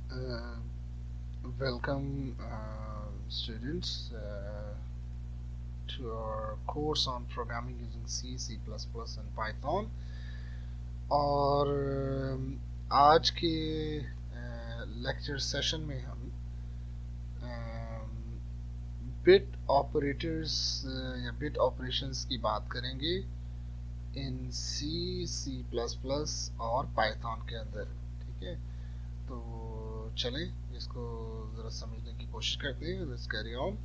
Uh, Welcome, students, to our course on programming using C, C++, and Python. और आज के lecture session में हम बिट ऑपरेटर्स या बिट ऑपरेशंस की बात करेंगे इन सी, सी प्लस प्लस और पाइथन के अंदर। ठीक है, तो चलें इसको ज़रा समझने की कोशिश करते हैं। Let's carry on.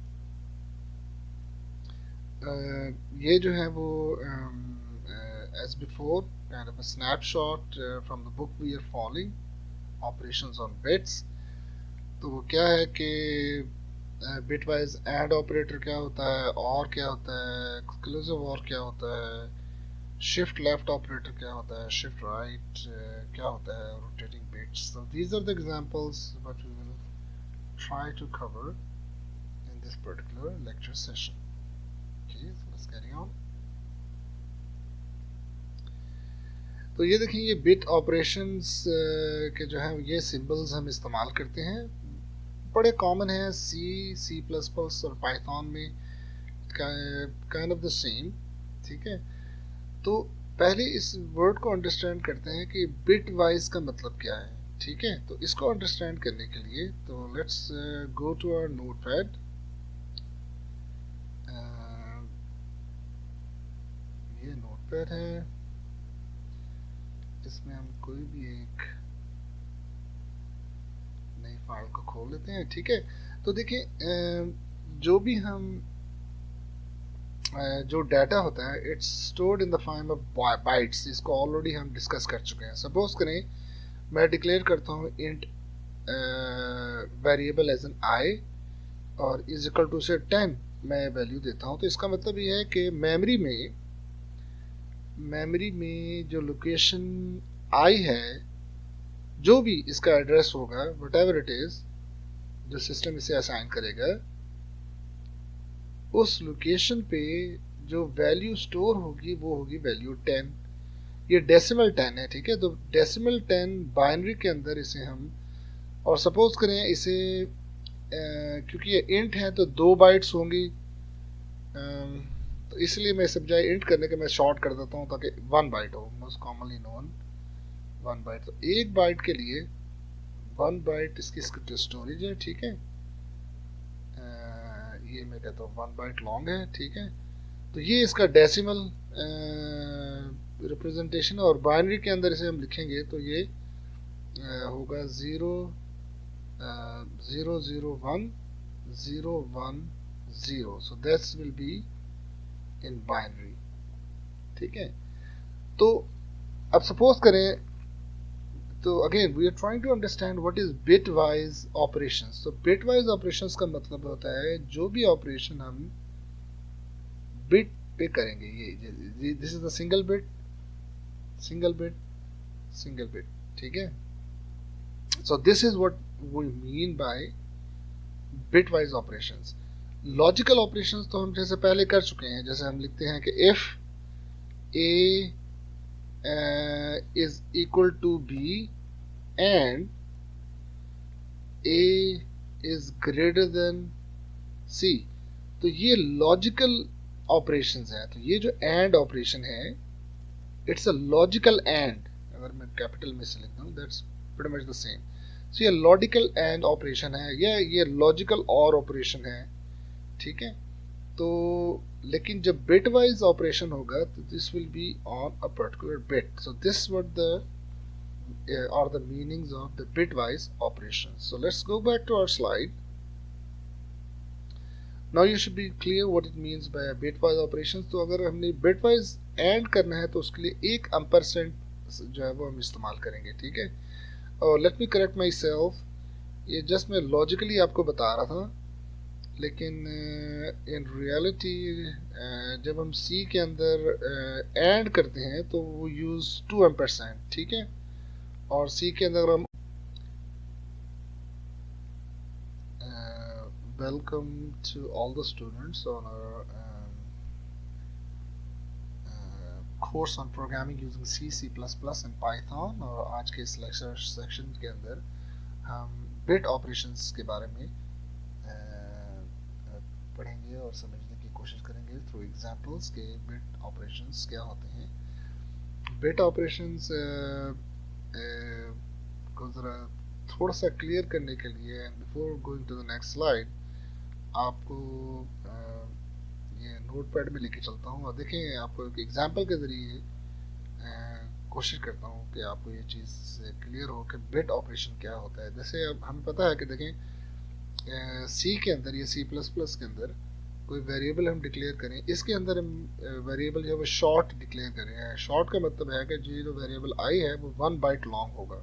ये जो है वो Edge before kind of a snapshot from the book we are following, operations on bits. तो वो क्या है कि बिट वाइज एड ऑपरेटर क्या होता है, और क्या होता है, एक्सक्लूसिव और क्या होता है, शिफ्ट लेफ्ट ऑपरेटर क्या होता है, शिफ्ट राइट क्या होता है, rotating bits. So these are the examples what we will try to cover in this particular lecture session. Okay, so let's carry on. तो ये देखिए, ये बिट ऑपरेशंस के जो है ये सिंबल्स हम इस्तेमाल करते हैं, बड़े कॉमन है सी, सी प्लस प्लस और पाइथन में, काइंड ऑफ द सेम। ठीक है, तो पहले इस वर्ड को अंडरस्टैंड करते हैं कि बिट वाइज का मतलब क्या है। ठीक है, तो इसको अंडरस्टैंड करने के लिए तो let's go to our notepad. ये नोटपैड है, इसमें हम कोई भी एक नई फाइल को खोल लेते हैं। ठीक है, तो देखिए जो भी हम जो डाटा होता है it's stored in the form of bytes. इसको ऑलरेडी हम डिस्कस कर चुके हैं। सपोज करें मैं डिक्लेयर करता हूँ इंट वेरिएबल एज एन आई और इज इक्वल टू से 10 मैं वैल्यू देता हूँ। तो इसका मतलब ये है कि मेमोरी में जो लोकेशन आई है, जो भी इसका एड्रेस होगा, वट एवर इट इज, जो सिस्टम इसे असाइन करेगा, उस लोकेशन पे जो वैल्यू स्टोर होगी वो होगी वैल्यू 10। ये डेसिमल 10 है। ठीक है, तो डेसिमल 10 बाइनरी के अंदर इसे हम, और सपोज करें इसे क्योंकि ये इंट है तो 2 बाइट्स होंगी, तो इसलिए मैं इसे बजाय इंट करने के मैं शॉर्ट कर देता हूँ ताकि 1 बाइट हो, मोस्ट कॉमनली नोन 1 बाइट। तो 1 बाइट के लिए 1 बाइट इसकी स्टोरेज है। ठीक है, ये मैं कहता हूँ 1 बाइट लॉन्ग है। ठीक है, तो ये इसका डेसिमल रिप्रेजेंटेशन, और बाइनरी के अंदर इसे हम लिखेंगे तो ये होगा 0 0 0 1 0 1 0। So this will be in binary. ठीक है, तो अब सपोज करें, तो again we are trying to understand what is bit wise operations. तो बिट वाइज ऑपरेशंस का मतलब होता है जो भी ऑपरेशन हम बिट पे करेंगे, ये this is the single bit, single bit, single bit. ठीक है, so this is what we mean by bit wise operations. Logical operations तो हम जैसे पहले कर चुके हैं, जैसे हम लिखते हैं कि if A is equal to B and A is greater than C. तो ये लॉजिकल ऑपरेशंस है। तो ये जो एंड ऑपरेशन है इट्स अ लॉजिकल एंड, अगर मैं कैपिटल में से लिखता हूँ that's pretty much the same. So ये लॉजिकल एंड ऑपरेशन है या ये लॉजिकल और ऑपरेशन है। ठीक है, तो लेकिन जब बिट वाइज ऑपरेशन होगा तो this will be on a particular bit. So this what the are the meanings of the bitwise operations. So let's go back to our slide. Now you should be clear what it means by a bitwise operations. तो अगर हमने bitwise AND करना है तो उसके लिए एक ampersand जो है वो हम इस्तेमाल करेंगे। ठीक है, और let me correct myself, ये जस्ट मैं लॉजिकली आपको बता रहा था, लेकिन इन रियलिटी जब हम C के अंदर AND करते हैं तो वो यूज़ 2 ampersand। ठीक है, और C के अंदर हम welcome to all the students on our course on programming using C, C++ and Python। और आज के इस लेक्चर सेक्शन के अंदर हम बिट ऑपरेशंस के बारे में पढ़ेंगे और समझने की कोशिश करेंगे थ्रू एग्जांपल्स के बिट ऑपरेशंस क्या होते हैं। बिट ऑपरेशंस को ज़रा थोड़ा सा क्लियर करने के लिए and before going to the next slide आपको ये नोट पैड में लेके चलता हूँ और देखें आपको एक एग्जांपल के ज़रिए कोशिश करता हूँ कि आपको ये चीज़ क्लियर हो कि बिट ऑपरेशन क्या होता है। जैसे अब हमें पता है कि देखें सी के अंदर या सी प्लस प्लस के अंदर कोई वेरिएबल हम डिक्लेयर करें, इसके अंदर हम वेरिएबल जो है वो शॉर्ट डिक्लेयर करें। शॉर्ट का मतलब है कि जो वेरिएबल आई है वो 1 बाइट लॉन्ग होगा,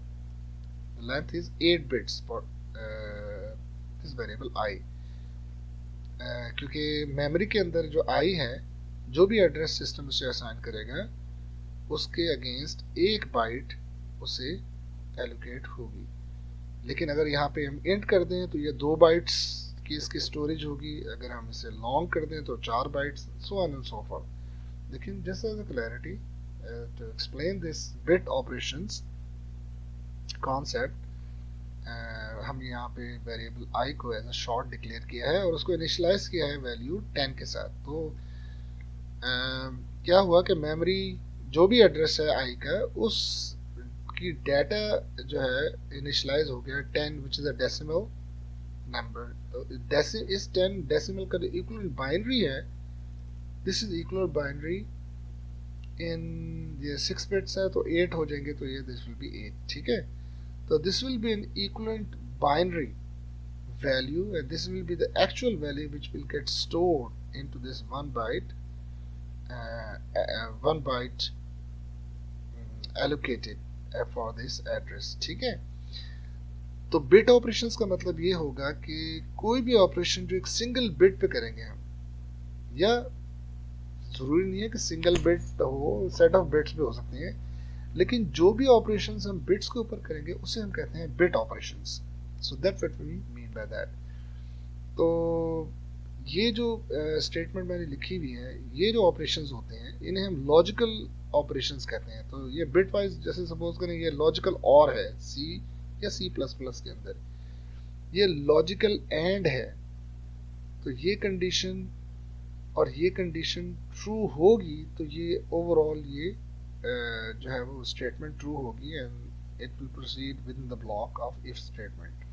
length is 8 bits for this variable I. क्योंकि मेमोरी के अंदर जो आई है, जो भी एड्रेस सिस्टम उसे असाइन करेगा उसके अगेंस्ट 1 बाइट उसे एलोकेट होगी। लेकिन अगर यहाँ पे हम इंट कर दें तो ये 2 बाइट्स की इसकी स्टोरेज होगी, अगर हम इसे लॉन्ग कर दें तो 4 bytes, so on and so forth. लेकिन just as a clarity to explain this bit operations concept, हम यहाँ पे वेरिएबल आई को एज अ शॉर्ट डिक्लेयर किया है और उसको इनिशियलाइज किया है वैल्यू 10 के साथ। तो क्या हुआ कि मेमोरी जो भी एड्रेस है आई का उस की डाटा जो है इनिशियलाइज हो गया 10 विच इज़ अ डेसिमल नंबर। तो इस 10 डेसिमल का इक्वल बाइनरी है, दिस इज इक्वल बाइनरी इन ये 6 बिट्स है तो 8 हो जाएंगे, तो ये दिस विल बी 8। ठीक है, so this will be an equivalent binary value and this will be the actual value which will get stored into this 1 byte allocated for this address। ठीक है, तो बिट ऑपरेशंस का मतलब ये होगा कि कोई भी ऑपरेशन जो एक सिंगल बिट पे करेंगे हम, या जरूरी नहीं है कि सिंगल बिट हो, सेट ऑफ बिट्स भी हो सकते हैं, लेकिन जो भी ऑपरेशंस हम बिट्स के ऊपर करेंगे उसे हम कहते हैं bit operations. So that's what we mean by that. तो ये जो स्टेटमेंट मैंने लिखी हुई है, ये जो ऑपरेशंस होते हैं इन्हें हम लॉजिकल ऑपरेशंस कहते हैं। तो ये बिट वाइज, जैसे सपोज करें ये लॉजिकल और है सी या सी प्लस प्लस के अंदर, ये लॉजिकल एंड है, तो ये कंडीशन और ये कंडीशन ट्रू होगी तो ये ओवरऑल ये जो है वो स्टेटमेंट ट्रू होगी and it will proceed with in the block of if statement.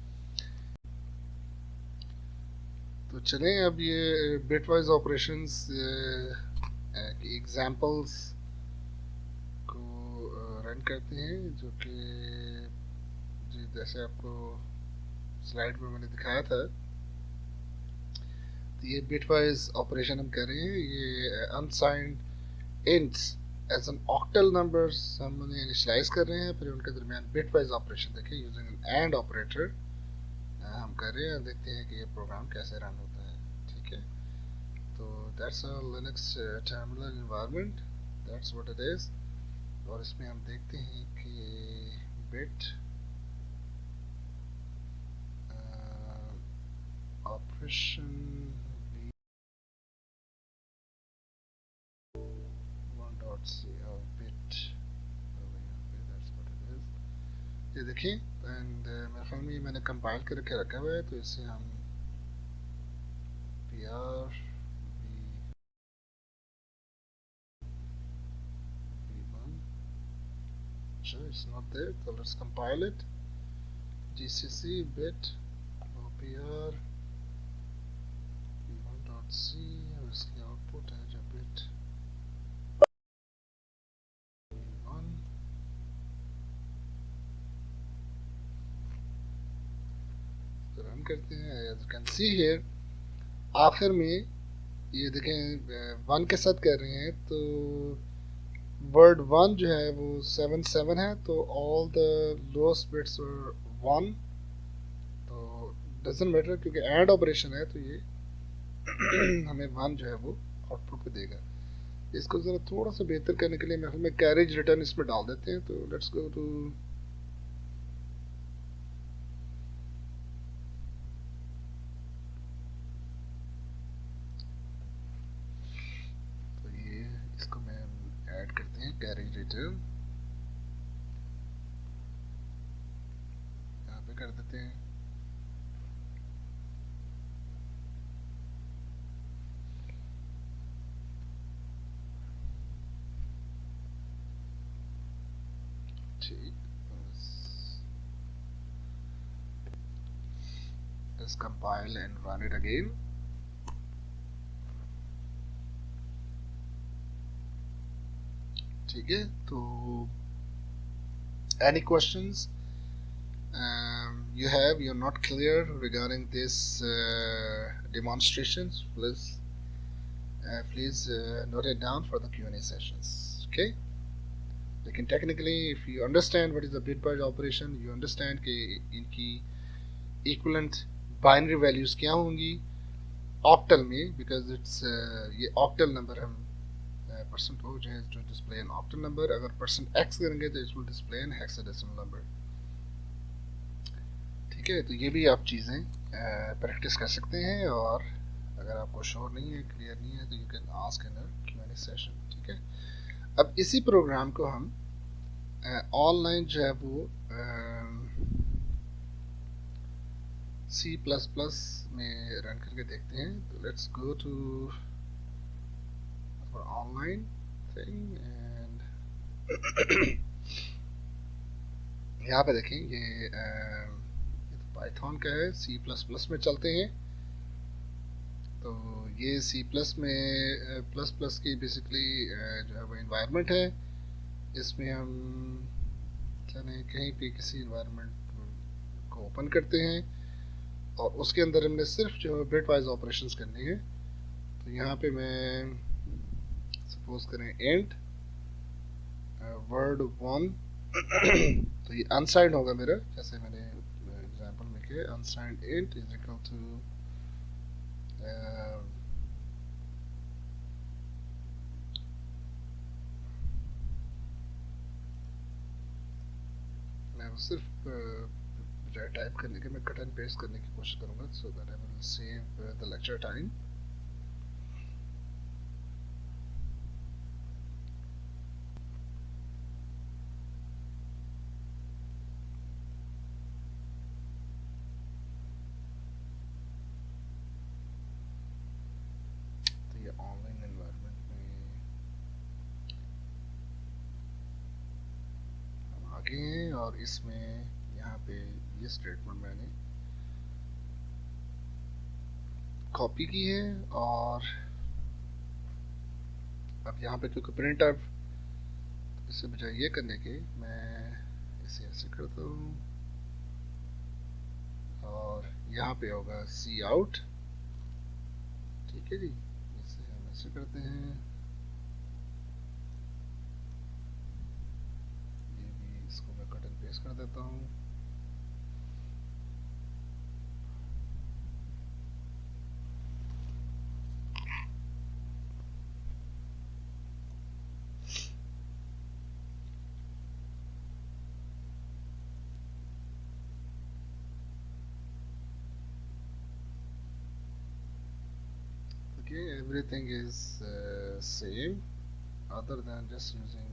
तो चलें अब ये बिटवाइज ऑपरेशंस की एग्जांपल्स को रन करते हैं, जो कि जी जैसे आपको स्लाइड में मैंने दिखाया था। तो ये बिटवाइज ऑपरेशन हम कर रहे हैं, ये unsigned ints as an octal numbers हम उन्हें इनिशियलाइज कर रहे हैं, फिर उनके दरमियान बिटवाइज ऑपरेशन देखिए यूजिंग एन एंड ऑपरेटर हम कर रहे हैं। देखते हैं कि ये प्रोग्राम कैसे रन होता है। ठीक है, तो that's a Linux terminal environment, that's what it is. और इसमें हम देखते हैं कि बिट ऑपरेशन बिट, ये देखिए एंड मेरे ख्याल में मैंने कंपाइल करके रखा हुआ है, तो इसे हम P R it's not there, so let's compile it, gcc bit opr v1.c और इसकी आउटपुट है जो बिट v1। तो रन करते हैं, as you can see here आखिर में ये देखें 1 के साथ कर रहे हैं, तो वर्ड 1 जो है वो 7 है, तो ऑल द लोएस्ट बिट्स वर 1, तो डजंट मैटर क्योंकि एंड ऑपरेशन है, तो ये हमें 1 जो है वो आउटपुट पे देगा। इसको ज़रा थोड़ा सा बेहतर करने के लिए मैं कैरेज रिटर्न इसमें डाल देते हैं। तो लेट्स गो टू इसको मैं ऐड करते हैं कैरेज रिटर्न, यहाँ पे कर देते हैं ठीक, let's compile and run it again. ठीक है, तो any questions you have, you're not clear regarding this demonstrations, please note it down for the Q&A sessions. Okay, लेकिन technically if you understand what is the bitwise operation, you understand कि इनकी equivalent binary values क्या होंगी octal में, because it's ये octal number हम percent हो जो है to display an octal number, अगर परसेंट x करेंगे तो it will display an hexadecimal number. ठीक है, तो ये भी आप चीज़ें प्रैक्टिस कर सकते हैं, और अगर आपको श्योर नहीं है, क्लियर नहीं है, तो you can ask in Q&A session. ठीक है, अब इसी प्रोग्राम को हम ऑनलाइन जो है वो C++ में रन करके देखते हैं. तो let's go to online thing and यहाँ पे देखें ये पाइथन का है, C++ में चलते हैं. तो ये C++ में प्लस की बेसिकली जो है वो इन्वायरमेंट है. इसमें हम चलें कहीं पे किसी इन्वायरमेंट को ओपन करते हैं, और उसके अंदर हमने सिर्फ जो है बिटवाइज ऑपरेशंस करने हैं. तो यहाँ पे मैं सपोज करें इंट वर्ड 1 तो ये अनसाइंड होगा मेरा, जैसे मैंने एग्जांपल में किया, unsigned int is equal to मैं सिर्फ बजाय टाइप करने के मैं कट एंड पेस्ट करने की कोशिश करूंगा, so that I will save the lecture time. Online environment में हम आगे हैं, और इसमें यहाँ पे ये स्टेटमेंट मैंने कॉपी की है, और अब यहाँ पे क्योंकि प्रिंट अब इससे बजाय ये करने के मैं इसे ऐसे करता हूँ, और यहाँ पे होगा सी आउट. ठीक है जी, ऐसे करते हैं. ये भी इसको मैं कट एंड पेस्ट कर देता हूँ. Okay, everything is same other than just using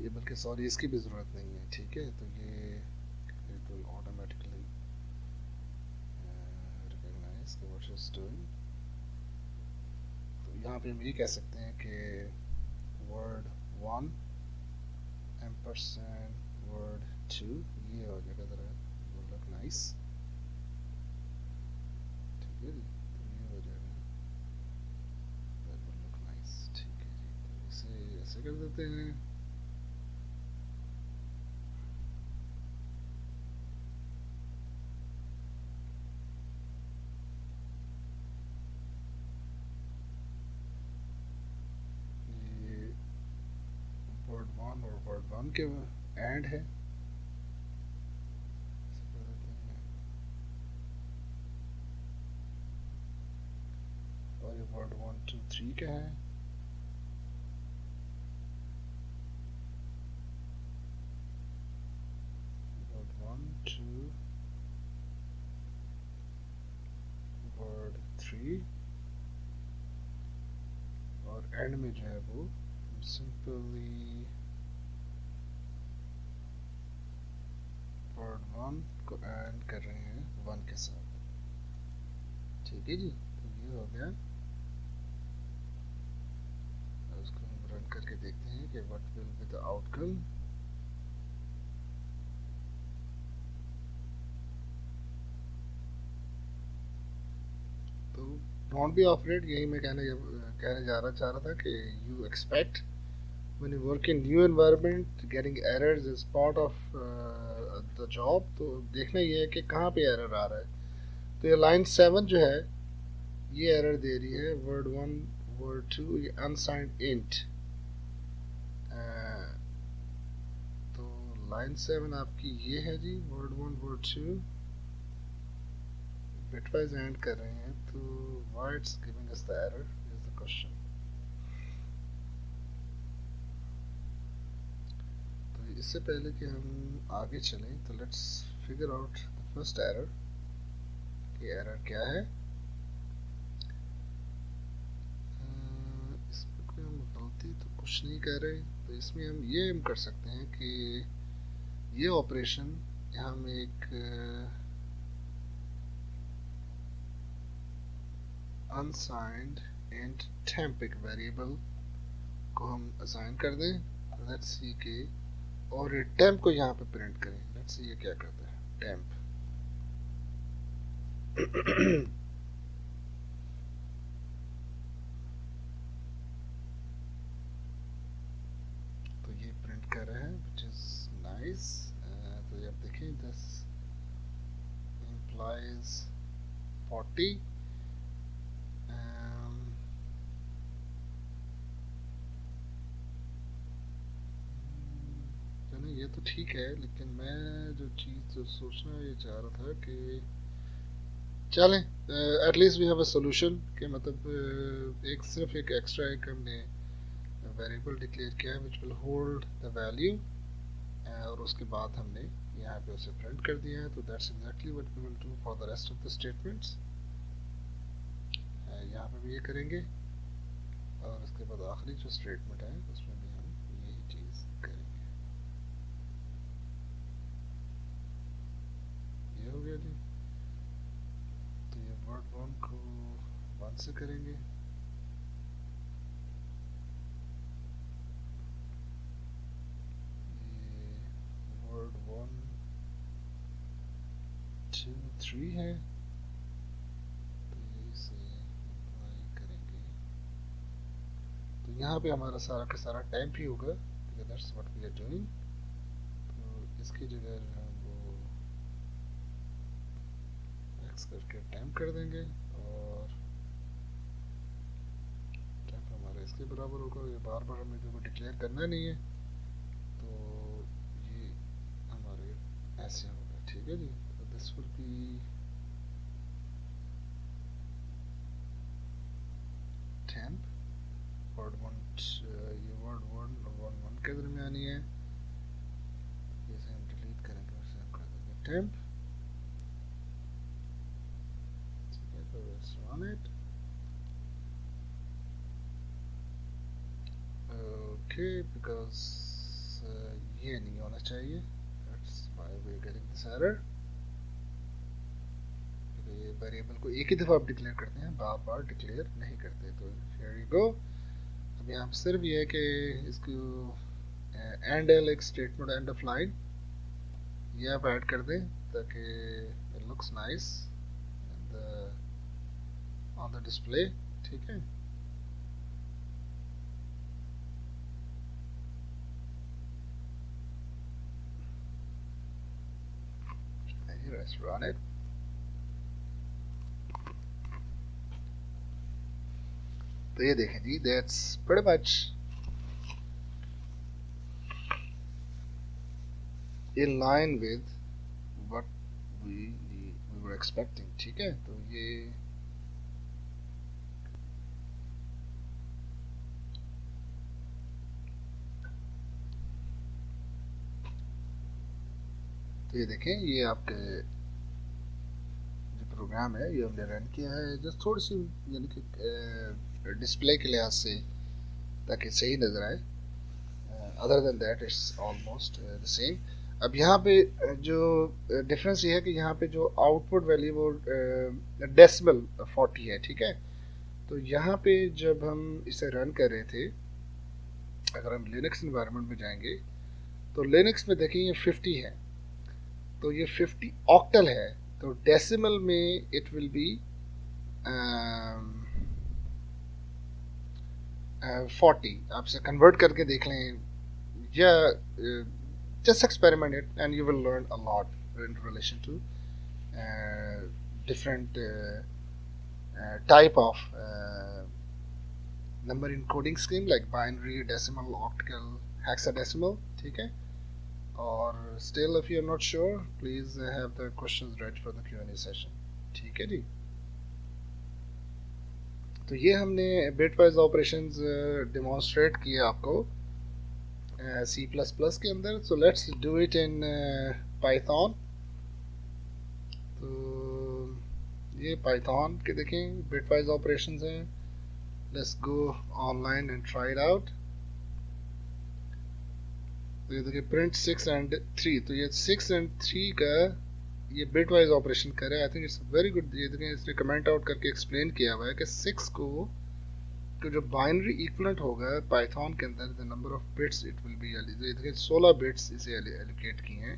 ये, बल्कि सॉरी इसकी भी ज़रूरत नहीं है. ठीक है, तो ये it will automatically recognize what it's doing. तो यहाँ पे हम ये कह सकते हैं कि word 1 ampersand word 2 ये हो जाएगा, ज़रा will look nice. ठीक है जी, तो ये हो जाएगा, that will look nice. ठीक है जी, तो इसे ऐसे कर देते हैं. और वर्ड 1 के एंड है, और ये वर्ड 1 2 3 का है. वर्ड 1 2 वर्ड 3, और एंड में जो है वो सिंपली वर्ड 1 को एंड कर रहे हैं 1 के साथ. ठीक है जी, तो ये हो गया। उसको हम रन करके देखते हैं कि what will be the outcome. तो डोंट बी अफ्रेड, यही मैं कहने चाह रहा था कि you expect when you work in new environment getting errors is part of the job। तो देखना ये है कि कहाँ पे एरर आ रहा है। तो ये लाइन 7 जो है ये एरर दे रही है, वर्ड 1 वर्ड 2 ये अनसाइंड इंट। तो लाइन 7 आपकी ये है जी, वर्ड 1 वर्ड 2 बिटवाइज एंड कर रहे हैं, तो why it's giving us the error is the question. इससे पहले कि हम आगे चलें तो let's figure out the first error कि एरर क्या है। इसमें कोई हम गलती तो कुछ नहीं कर रहे, तो इसमें हम ये कर सकते हैं कि ये ऑपरेशन हम एक अनसाइंड एंड टेम्प एक वेरिएबल को हम असाइन कर दें। लेट्स सी के और टेम्प को यहाँ पे प्रिंट करें। लेट्स सी ये क्या करता है, टेम्प। तो ये प्रिंट कर रहा है व्हिच इज नाइस। तो ये आप देखें दिस implies 40। ये तो ठीक है, लेकिन मैं जो चीज़ सोचना ये चाह रहा था कि चलें at least we have a solution कि मतलब एक सिर्फ एक एक्स्ट्रा एक हमने वेरिएबल डिक्लेयर किया है which will hold the value, और उसके बाद हमने यहाँ पे उसे प्रिंट कर दिया है। तो that's exactly what we will do for the rest of the statements. यहाँ पे भी ये करेंगे और उसके बाद आखिरी जो स्टेटमेंट है उसमें भी हम यही चीज़ करेंगे। ये हो गया जी। तो ये वर्ड 1 को 1 से करेंगे, ये वर्ड 1 2 3 है, तो ये इसे अप्लाई करेंगे। तो यहाँ पे हमारा सारा का सारा टेम्प ही होगा, that's what we are doing. तो इसकी जगह हम वो एक्स करके टेम्प कर देंगे और टेम्प हमारा इसके बराबर होगा। ये बार बार हमें जो डिक्लेयर करना नहीं है, तो ये हमारे ऐसे होगा, ठीक है जी। तो this will B temp word 1, ये वर्ड 1 के दरमियानी है, इसे हम डिलीट करेंगे, उसे हम कर देंगे temp. Let's run it. Okay, because ये नहीं होना चाहिए, that's why we're getting this error। ये वेरिएबल को एक ही दफ़ा आप डिक्लेयर करते हैं, बार बार डिक्लेयर नहीं करते। तो here you go। अब यहाँ पर सिर्फ ये है कि इसको एंड एल एक स्टेटमेंट एंड ऑफ लाइन ये आप ऐड कर दें ताकि it looks nice on the display, ठीक है। Let's run it। तो ये देखें जी, that's pretty much in line with what we were expecting, ठीक है। तो ये तो ये देखें, ये आपके जो प्रोग्राम है ये हमने रन किया है जस्ट थोड़ी सी यानी कि डिस्प्ले के लिहाज से ताकि सही नज़र आए। Other than that it's almost the same. अब यहाँ पे जो डिफरेंस ये है कि यहाँ पे जो आउटपुट वैल्यू वो डेसिमल 40 है, ठीक है। तो यहाँ पे जब हम इसे रन कर रहे थे, अगर हम लिनक्स इन्वायरमेंट में जाएंगे तो लिनक्स में देखें ये 50 है, तो ये 50 ऑक्टल है, तो डेसिमल में इट विल बी 40। आप इसे कन्वर्ट करके देख लें या just experiment it and you will learn a lot in relation to different type of number encoding scheme like binary, decimal, octal, hexadecimal, ठीक है। और still if you are not sure please have the questions ready for the Q&A session, ठीक है जी। तो ये हमने bit wise operations demonstrate किए आपको C++ के अंदर। So let's do it in Python. तो ये पाइथन के देखें बिट वाइज ऑपरेशंस हैं। Let's go online and try it out. तो ये देखिए प्रिंट 6 and 3, तो ये 6 and 3 का ये बिट वाइज ऑपरेशन कर रहा है। आई थिंक इट्स वेरी गुड। ये देखें इसने कमेंट आउट करके एक्सप्लेन किया हुआ है कि 6 को तो जो बाइनरी इक्विवेलेंट होगा पाइथन के अंदर the number of bits it will be, देखिए 16 बिट्स इसे एलोकेट किए हैं।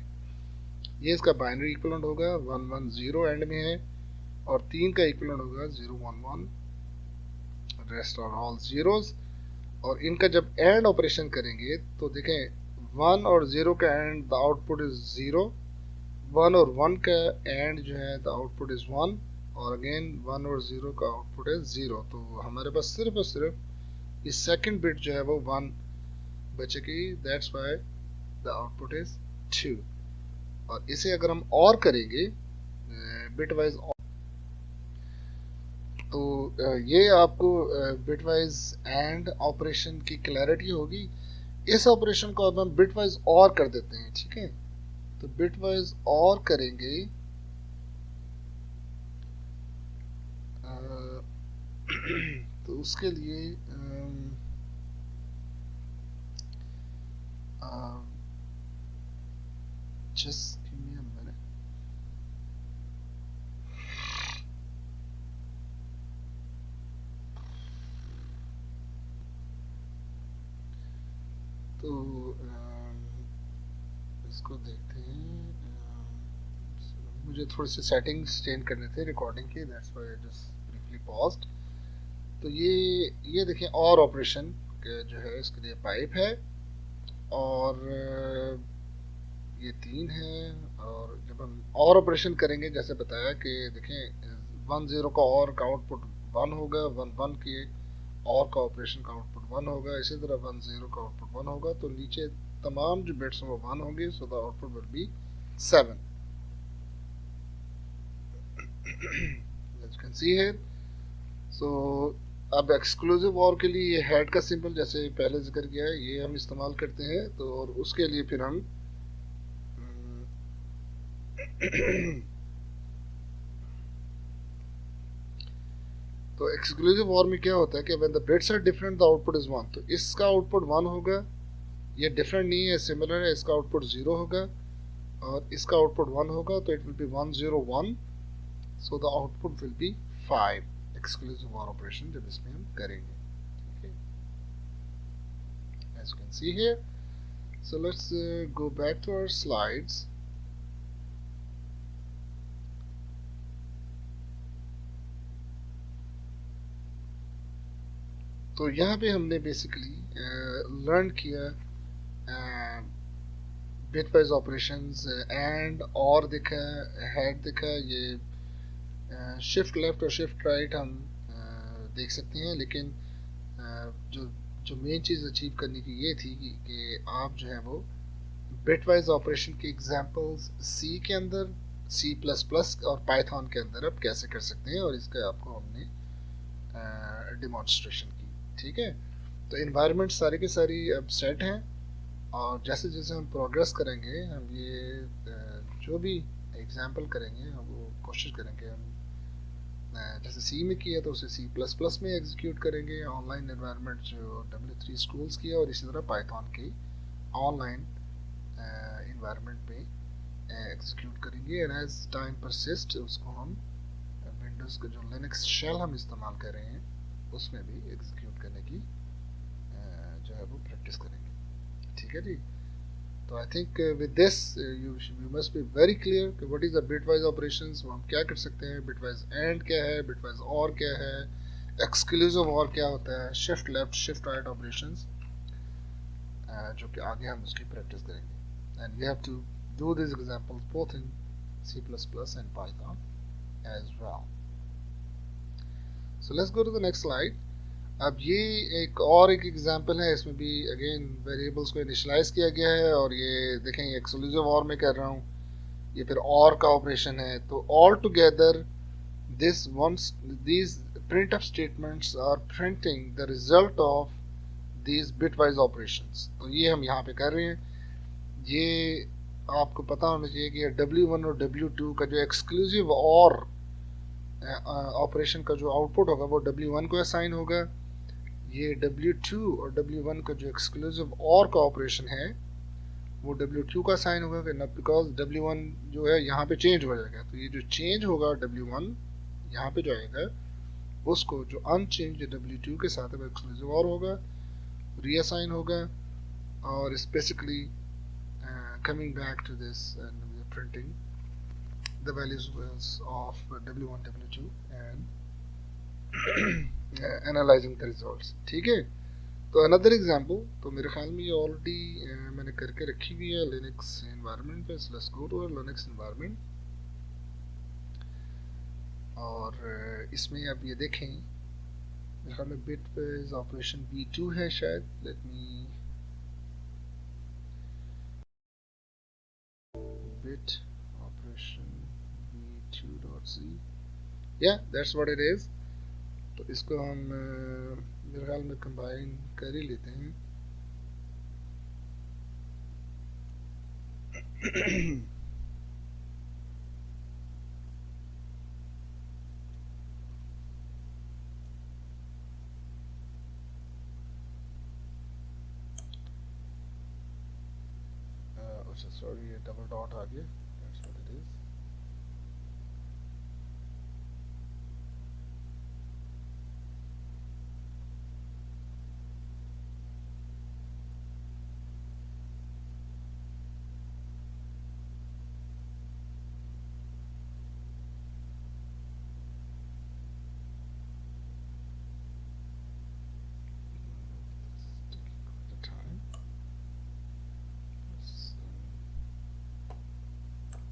ये इसका बाइनरी इक्विवेलेंट होगा 110 एंड में है, और 3 का इक्विवेलेंट होगा 011, रेस्ट आर ऑल जीरोस। और इनका जब एंड ऑपरेशन करेंगे तो देखें 1 और 0 का एंड द आउटपुट इज 0, 1 और 1 का एंड जो है द आउटपुट इज 1, और अगेन 1 और 0 का आउटपुट है 0। तो हमारे पास सिर्फ और सिर्फ इस सेकंड बिट जो है वो 1 बचेगी, that's why the output is 2। और इसे अगर हम और करेंगे बिट वाइज, तो ये आपको बिट वाइज एंड ऑपरेशन की क्लैरिटी होगी। इस ऑपरेशन को अब हम बिट वाइज और कर देते हैं, ठीक है। तो बिट वाइज और करेंगे तो उसके लिए just give me a minute। तो इसको देखते हैं। मुझे थोड़ी सी सेटिंग्स चेंज करने थे रिकॉर्डिंग की, that's why I just briefly paused. तो ये देखें और ऑपरेशन जो है इसके लिए पाइप है, और ये 3 है। और जब हम और ऑपरेशन करेंगे जैसे बताया कि देखें 10 का और का आउटपुट 1 होगा, 11 के और का ऑपरेशन का आउटपुट 1 होगा, इसी तरह 10 का आउटपुट 1 होगा। तो नीचे तमाम जो बिट्स हैं वो 1 होंगे, so the output will be 7। As you can see here, so अब एक्सक्लूसिव और के लिए ये हेड का सिंबल जैसे पहले जिक्र किया है ये हम इस्तेमाल करते हैं। तो और उसके लिए फिर हम तो एक्सक्लूसिव और में क्या होता है कि when the bits are different the output is 1। तो इसका आउटपुट 1 होगा, ये डिफरेंट नहीं है, सिमिलर है, इसका आउटपुट 0 होगा, और इसका आउटपुट 1 होगा, तो it will be 101, so the output will be 5। Exclusive और ऑपरेशन जब इसमें हम करेंगे, ठीक है। as you can see here, so let's go back to our slides। तो यहाँ पे हमने बेसिकली लर्न किया बिट वाइज ऑपरेशंस, एंड और देखा, हेड देखा, ये शिफ्ट लेफ्ट और शिफ्ट राइट हम देख सकते हैं। लेकिन जो जो मेन चीज़ अचीव करने की ये थी कि आप जो है वो बिट वाइज ऑपरेशन की एग्जांपल्स सी के अंदर, C++ और पाइथन के अंदर आप कैसे कर सकते हैं, और इसका आपको हमने डेमोन्स्ट्रेशन की, ठीक है। तो इन्वायरमेंट सारी की सारी अब सेट हैं, और जैसे जैसे हम प्रोग्रेस करेंगे हम ये जो भी एग्जांपल करेंगे हम वो कोशिश करेंगे हम जैसे सी में किया तो उसे C++ में एग्जीक्यूट करेंगे। ऑनलाइन एनवायरनमेंट जो W3 स्कूल्स किया, और इसी तरह पाइथन की ऑनलाइन इन्वायरमेंट में एग्जीक्यूट करेंगे, एंड एज टाइम परसिस्ट उसको हम विंडोज़ का जो लिनक्स शेल हम इस्तेमाल कर रहे हैं उसमें भी एग्जीक्यूट करने की जो है वो प्रैक्टिस करेंगे। ठीक है जी। तो I think with this you must be very clear कि what is the bitwise operations, वो हम क्या कर सकते हैं, बिटवाइज एंड क्या है, बिटवाइज और क्या है, एक्सक्लूसिव और क्या होता है, shift left shift right operations, जो कि आगे हम उसकी प्रैक्टिस करेंगे। And we have to do this examples both in C++ and Python as well. So let's go to the next slide. अब ये एक एग्जांपल है, इसमें भी अगेन वेरिएबल्स को इनिशियलाइज किया गया है, और ये देखें एक्सक्लूसिव और मैं कर रहा हूँ, ये फिर और का ऑपरेशन है। तो all together this ones these printf statements are printing the result of these bitwise operations। तो ये हम यहाँ पे कर रहे हैं। ये आपको पता होना चाहिए कि W1 और W2 का जो एक्सक्लूसिव और ऑपरेशन का जो आउटपुट होगा वो W1 को असाइन होगा, ये W2 और W1 का जो एक्सक्लूसिव और का ऑपरेशन है वो W2 का साइन होगा, बिकॉज W1 जो है यहाँ पे चेंज हो जाएगा। तो ये जो चेंज होगा W1 यहाँ पे जो आएगा उसको जो अनचेंज W2 के साथ है वो एक्सक्लूसिव और होगा, रीअसाइन होगा, और it's basically coming back to this, and we are printing the values of W1 W2 and analyzing the results। ठीक है। तो अनदर एग्जांपल, तो मेरे ख्याल में ये ऑलरेडी मैंने करके रखी हुई है लिनक्स एनवायरनमेंट पे। Let's go to Linux environment, और इसमें अब ये देखें मेरे ख्याल में बिटवाइज ऑपरेशन V2 है शायद। Let me bit operation v2.c, yeah that's what it is। तो इसको हम मेरे ख्याल में कंबाइन कर ही लेते हैं। अच्छा सॉरी, ये डबल डॉट आ गया, that's what it is।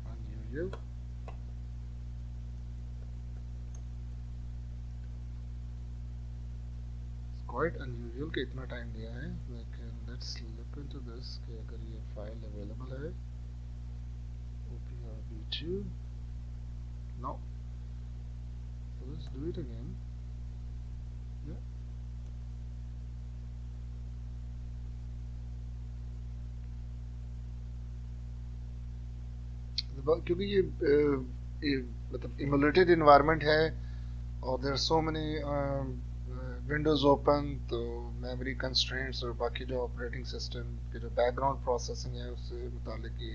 unusual, quite unusual कि इतना टाइम लिया है, लेकिन let's look into this कि अगर ये फाइल अवेलेबल है OPRV2, no, so let's do it again, yeah। क्योंकि ये मतलब इमुलेटेड इन्वायरमेंट है और there so many windows open, तो मेमोरी कंस्ट्रेंट्स और बाकी जो ऑपरेटिंग सिस्टम के जो बैकग्राउंड प्रोसेसिंग है उससे मुतालिक ये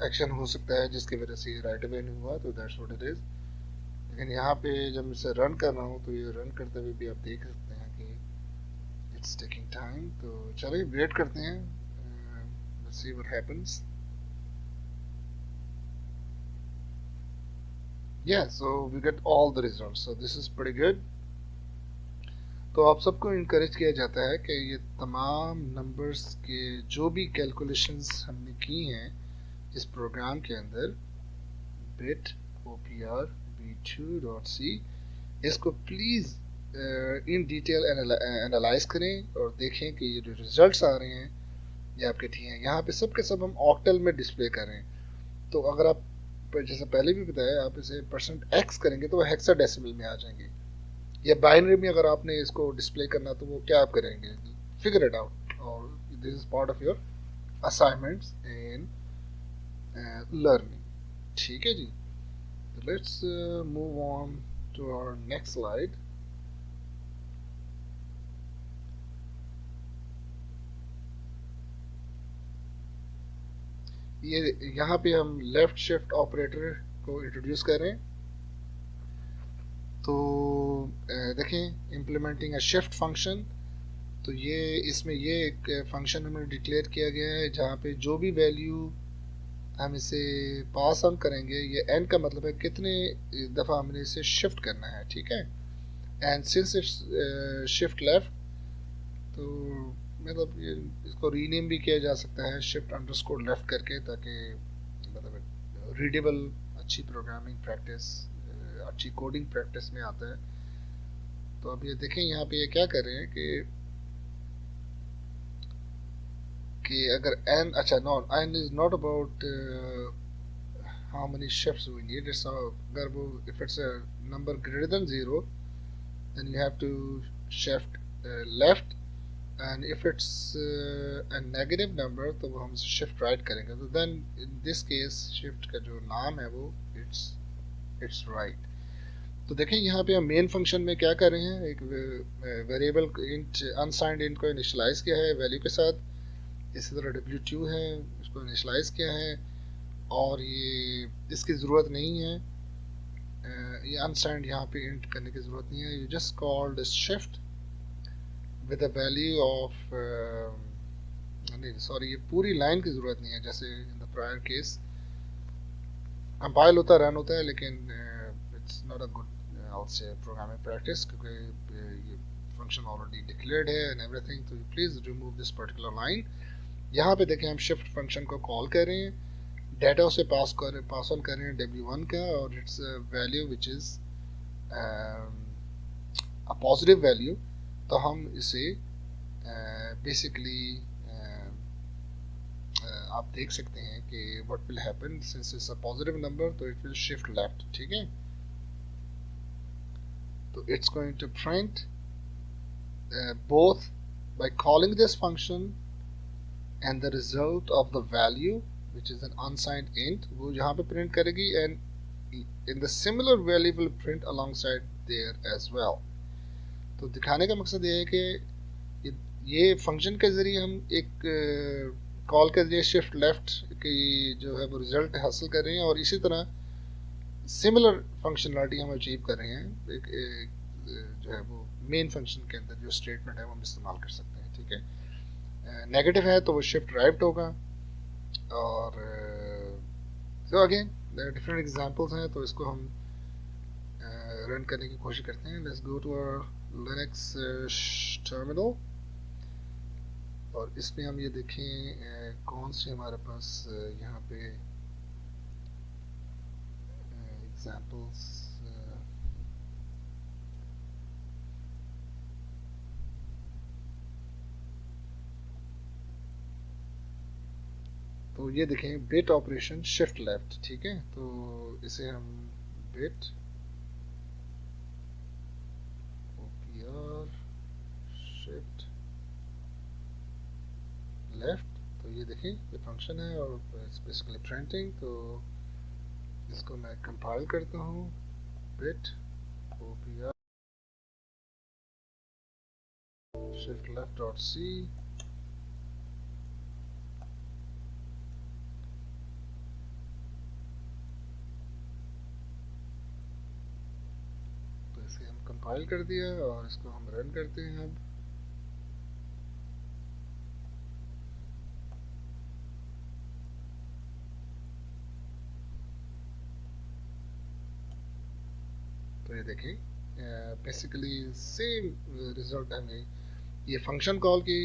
एक्शन हो सकता है जिसकी वजह से ये राइट अवे नहीं हुआ। तो दैट्स व्हाट इट इज़। लेकिन यहाँ पे जब इसे रन कर रहा हूँ तो ये रन करते हुए भी आप देख सकते हैं कि इट्स टेकिंग टाइम। तो चलिए वेट करते हैं, let's see what happens. Yeah, so we get all the results, so this is pretty good। तो आप सबको इनकरेज किया जाता है कि ये तमाम नंबर्स के जो भी कैलकुलेशंस हमने की हैं इस प्रोग्राम के अंदर bit OPRV2.c, इसको प्लीज़ इन डिटेल एनालाइज करें और देखें कि ये जो रिजल्ट्स आ रहे हैं ये आपके ठीक हैं। यहाँ पे सब के सब हम ऑक्टल में डिस्प्ले कर रहे हैं। तो अगर आप जैसे पहले भी बताया आप इसे %x करेंगे तो वो हेक्साडेसिमल में आ जाएंगे, या बाइनरी में अगर आपने इसको डिस्प्ले करना तो वो क्या आप करेंगे, फिगर इट आउट, और this is part of your assignments in learning. ठीक है जी। तो let's move on to our next slide. ये यहाँ पे हम लेफ्ट शिफ्ट ऑपरेटर को इंट्रोड्यूस करें तो देखें इम्प्लीमेंटिंग अ शिफ्ट फंक्शन। तो ये इसमें ये एक फंक्शन हमें डिक्लेयर किया गया है जहाँ पे जो भी वैल्यू हम इसे पास ऑन करेंगे, ये एन का मतलब है कितने दफ़ा हमने इसे शिफ्ट करना है, ठीक है। And since it's shift left, तो मतलब ये इसको रीनेम भी किया जा सकता है शिफ्ट अंडरस्कोर लेफ्ट करके, ताकि मतलब रीडेबल, अच्छी प्रोग्रामिंग प्रैक्टिस, अच्छी कोडिंग प्रैक्टिस में आता है। तो अब ये देखें यहाँ पे ये क्या कर रहे हैं कि अगर n, अच्छा no, n is not about how many shifts we need. It's अगर वो if it's a number greater than 0 then you have to shift left, and if it's a negative number तो वो हम shift right करेंगे। तो then in this case shift का जो नाम है वो it's right। तो देखें यहाँ पे हम मेन फंक्शन में क्या कर रहे हैं, एक वेरिएबल इंट अनसाइंड इंट को इनिशियलाइज किया है वैल्यू के साथ। इसी तरह W2 है, इसको इनिशियलाइज किया है, और ये इसकी ज़रूरत नहीं है, ये अनसाइंड यहाँ पे इंट करने की ज़रूरत नहीं है। You just called shift with a value of, नहीं सॉरी, ये पूरी लाइन की ज़रूरत नहीं है। जैसे in the prior case compile होता रन होता है, लेकिन इट्स नॉट अ गुड से प्रोग्रामिंग प्रैक्टिस, क्योंकि ये फंक्शन ऑलरेडी डिक्लेयर्ड है एंड एवरीथिंग। तो please remove this particular line. यहाँ पे देखें हम शिफ्ट फंक्शन को कॉल कर रहे हैं, डाटा उसे पास ऑन कर रहे हैं W1 का, और its value which is a positive value. तो हम इसे बेसिकली आप देख सकते हैं कि what will happen since it's a positive number, तो इट विल शिफ्ट लेफ्ट, ठीक है। तो it's going to print both by calling this function and the result of the value which is an unsigned int, वो यहाँ पे print करेगी, and in the similar value will print alongside there as well। तो दिखाने का मकसद ये है कि ये फंक्शन के ज़रिए हम एक कॉल के ज़रिए शिफ्ट लेफ्ट की जो है वो रिज़ल्ट हासिल कर रहे हैं, और इसी तरह सिमिलर फंक्शनलिटी हम अचीव कर रहे हैं एक जो है वो मेन फंक्शन के अंदर जो स्टेटमेंट है वो हम इस्तेमाल कर सकते हैं, ठीक है। नेगेटिव है तो वो शिफ्ट राइट होगा, और तो अगेन डिफरेंट एग्जांपल्स हैं, तो इसको हम रन करने की कोशिश करते हैं। Let's go to our Linux terminal, और इसमें हम ये देखें कौन से हमारे पास यहाँ पे एग्जांपल्स। तो ये देखें बिट ऑपरेशन शिफ्ट लेफ्ट, ठीक है। तो इसे हम बिट OPR शिफ्ट लेफ्ट, तो ये देखें ये फंक्शन है और बेसिकली प्रिंटिंग। तो इसको मैं कंपाइल करता हूँ, bit OPR shift left dot C, तो इसे हम कंपाइल कर दिया और इसको हम रन करते हैं। अब तो ये देखें बेसिकली सेम रिजल्ट हमें ये फंक्शन कॉल की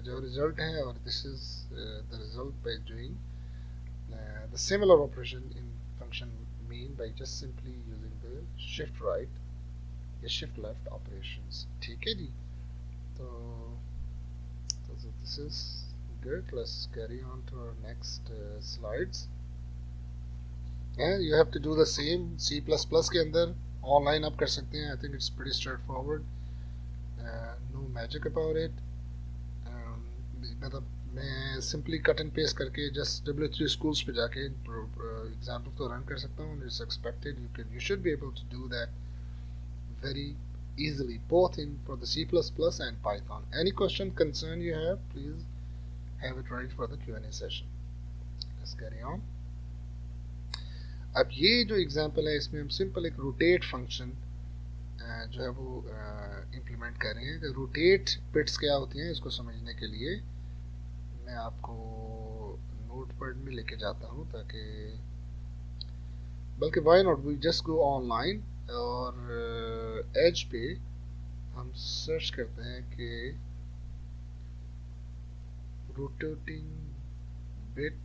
जो रिजल्ट है, और this is the result by doing the similar operation in function main by just simply using the shift right या शिफ्ट लेफ्ट ऑपरेशंस, ठीक है जी। तो this is good. Let's carry on to our next slides. You have to do the same C++ के अंदर online आप कर सकते हैं। I think it's pretty straightforward, no magic about it. मतलब मैं सिंपली कट एंड पेस्ट करके just W3 Schools पे जाके एग्जाम्पल तो रन कर सकता हूँ। It's expected you should be able to do that very easily both in for the C++ and Python. Any question, concern you have, please have it ready for the Q&A session. Let's carry on. अब ये जो example है इसमें हम simple एक rotate function जो है वो इम्प्लीमेंट कर रहे हैं। रोटेट बिट्स क्या होती हैं इसको समझने के लिए मैं आपको नोटपैड में लेके जाता हूँ, ताकि बल्कि why not we just go online और एज पे हम सर्च करते हैं कि रोटेटिंग बिट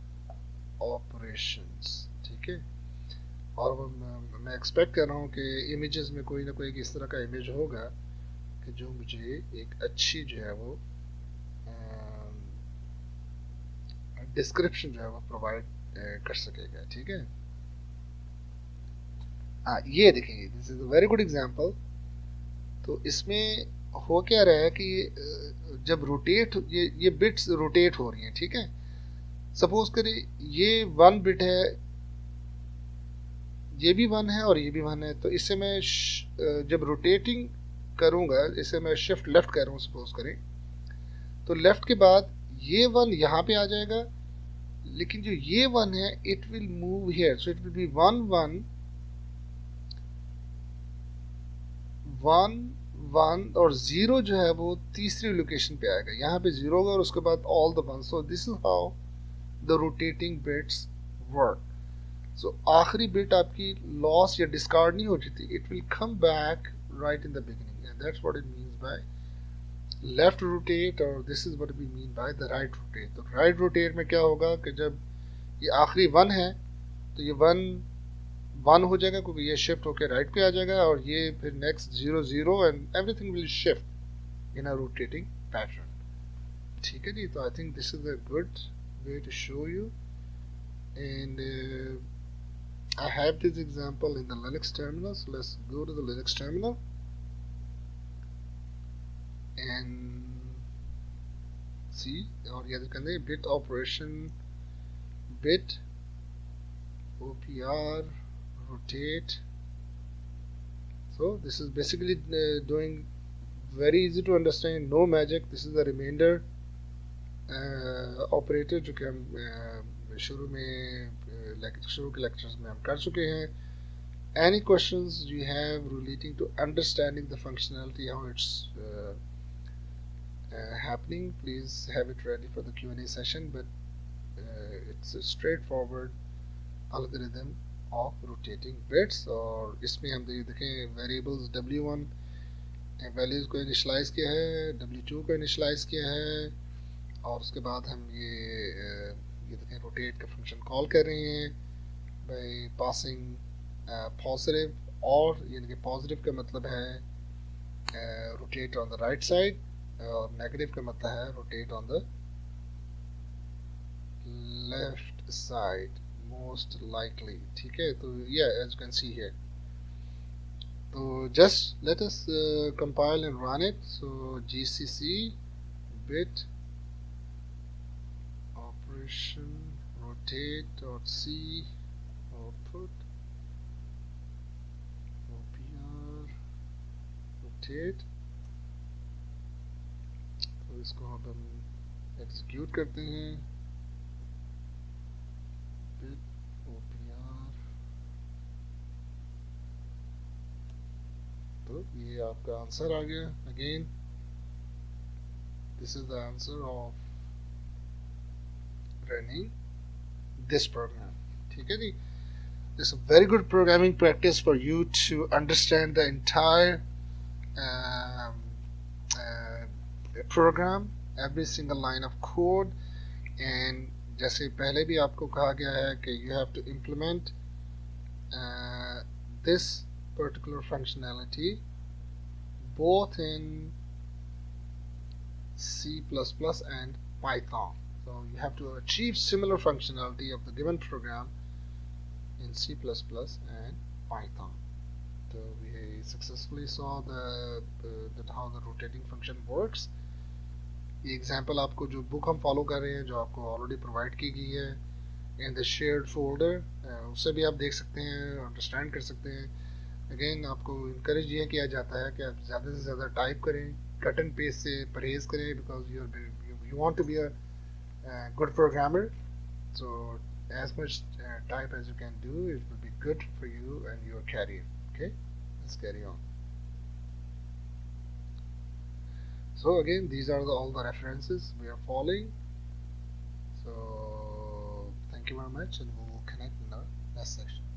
ऑपरेशंस, ठीक है। और मैं एक्सपेक्ट कर रहा हूँ कि इमेजेस में कोई ना कोई इस तरह का इमेज होगा कि जो मुझे एक अच्छी जो है वो डिस्क्रिप्शन जो है वो प्रोवाइड कर सकेगा, ठीक है। ये देखिए, this is a very good example. तो इसमें हो क्या रहा है कि जब रोटेट ये बिट्स रोटेट हो रही हैं, ठीक है। सपोज करिए ये 1 बिट है, ये भी 1 है और ये भी 1 है, तो इससे मैं जब रोटेटिंग करूंगा, इसे मैं शिफ्ट लेफ्ट कर रहा हूँ सपोज करें, तो लेफ्ट के बाद ये 1 यहाँ पे आ जाएगा, लेकिन जो ये 1 है it will move here, so it will be 1 1 1 1 और 0 जो है वो तीसरी लोकेशन पे आएगा, यहाँ पे 0 होगा और उसके बाद all the 1। So this is how the rotating bits work. सो आखिरी बिट आपकी लॉस या डिस्कार्ड नहीं हो जाती, it will come back right in the beginning, and that's what it means by left rotate, और this is what we mean by the right rotate. तो right rotate में क्या होगा कि जब ये आखिरी 1 है तो ये 1 हो जाएगा क्योंकि ये शिफ्ट होकर राइट पे आ जाएगा, और ये फिर next 0 0 and everything will shift in a rotating pattern, ठीक है जी। तो I think this is a good way to show you, and I have this example in the Linux terminal, so let's go to the Linux terminal and see, और याद करना है bit operation, bit OPR rotate. So this is basically doing very easy to understand, no magic. This is the remainder operator जो कि हम शुरू के lectures में हम कर चुके हैं। Any questions you have relating to understanding the functionality, how it's happening, please have it ready for the Q&A session, but it's a straightforward algorithm of rotating bits। और इसमें हम देखें वेरिएबल्स W1 वैल्यूज को initialise किया है, W2 को initialise किया है, और उसके बाद हम ये देखें रोटेट का फंक्शन कॉल कर रहे हैं बाय पासिंग पॉजिटिव, और यानी कि पॉजिटिव का मतलब है rotate on the right side, और नेगेटिव का मतलब है rotate on the left side most likely, ठीक है। तो या as you can see here, तो just let us compile and run it. So gcc bit operation rotate.c output OPR rotate। तो इसको अब हम एग्जीक्यूट करते हैं, bit OPR। तो ये आपका आंसर आ गया। Again this is the answer of running this program, ठीक है जी। This is a very good programming practice for you to understand the entire program, every single line of code, and जैसे पहले भी आपको कहा गया है कि you have to implement this particular functionality both in C++ and Python. So you have to achieve similar functionality of the given program in C++ and Python. So we successfully saw how the rotating function works. ये example आपको जो book हम follow कर रहे हैं, जो आपको already provide की गई है इन द शेयर्ड फोल्डर, उससे भी आप देख सकते हैं, अंडरस्टैंड कर सकते हैं। अगेन आपको इनकरेज ये किया जाता है कि आप ज़्यादा से ज़्यादा टाइप करें, कट एंड पेस्ट से परहेज़ करें, because you want to be a good programmer। So as much type as you can do. It will be good for you and your career. Okay, let's carry on. So again, these are all the references we are following. So thank you very much, and we will connect in the next section.